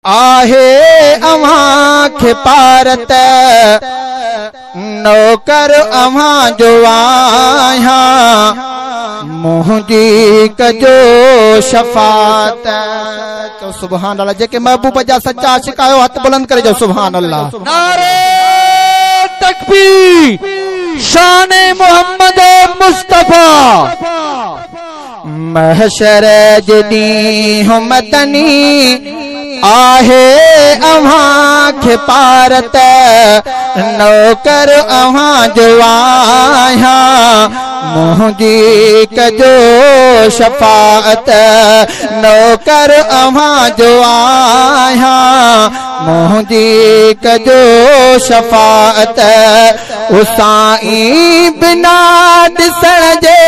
आहे अव्हां खे पारत नौकर अव्हां जो आहियां मुंहिंजी कजो शफ़ात। तो सुभान अल्लाह। जेके महबूब जा सच्चा आशिक आयो हथ बुलंद करे जो सुभान अल्लाह। नारे तकबीर शान मोहम्मद मुस्तफा। महशर जदी मदनी आहे अव्हां खे पारत नौकर अव्हां जो आहियां मुंहिंजी कजो शफ़ाअत। नौकर अव्हां जो आहियां मुंहिंजी कजो शफ़ाअत। उसाईं बिना ॾिसण जे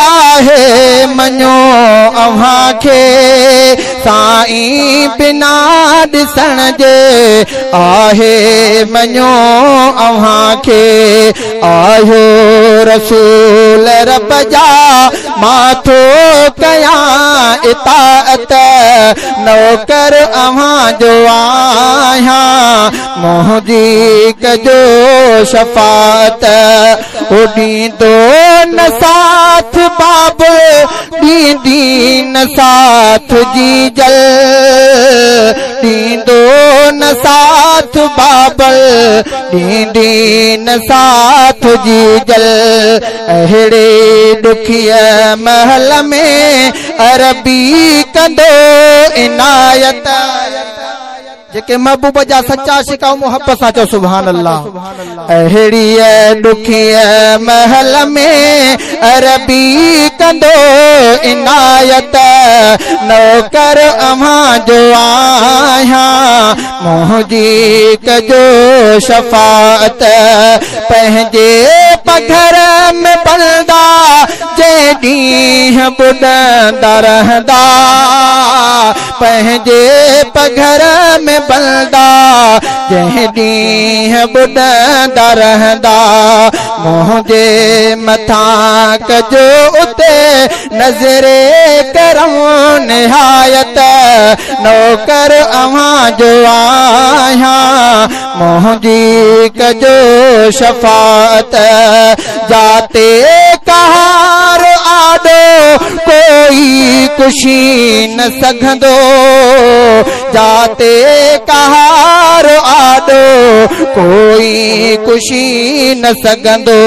आहे मञो अव्हां खे साईं बिना ॾिसण जे आहे मञो अव्हां खे। आयो रसूल रब जा माथो कयां इताअत नौकर अव्हां जो आहियां मुंहिंजी कजो शफ़ाअत। ॾींदो न साथ बाब ॾींदी न साथ जी जल ॾींदो न साथ बाबल ॾींदी न साथ जी जल। अहिड़े ॾुखिय महल में अरबी कंदो इनायत। जेके महबूब जा सच्चा आशिक मोहब्बत सां चओ सुभान अल्लाह। अहिड़ी ॾुखिय महल में अरबी कंदो इनायत नौकर अव्हां जो आहियां मुंहिंजी कजो शफ़ाअत। पंहिंजे पघर में बलदा जे ॾींहं ॿुॾंदा रहंदा पंहिंजे पघर में बलदा जंहिं ॾींहं ॿुॾंदा रहंदा मुंहिंजे मथां कजो उते नज़रे करम निहायत नौकर अव्हां जो आहियां मुंहिंजी कजो शफ़ाअत। जाते कहार आॾो कोई कुशी न सघंदो जाते कहार आॾो कोई कुशी न सघंदो।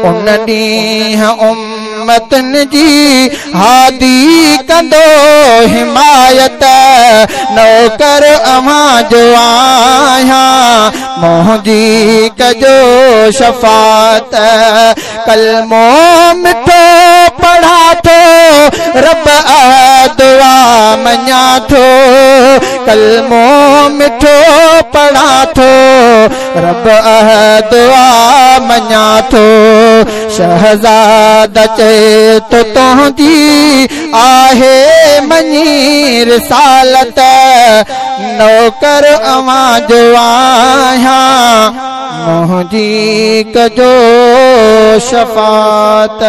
उन ॾींहुं उम्मतन जी हादी कंदो हिमायत नौकर अव्हां जो आहियां मुंहिंजी कजो शफ़ाअत। कलमो मिठो पढ़ा थो रब दुआ मञा थो कलमो मिठो पढ़ा थो रब दुआ मञा थो। शहज़ाद चए तो तुंहिंजी आहे मञी रिसालत नौकर अव्हां जो आहियां मुंहिंजी कजो शफ़ाअत।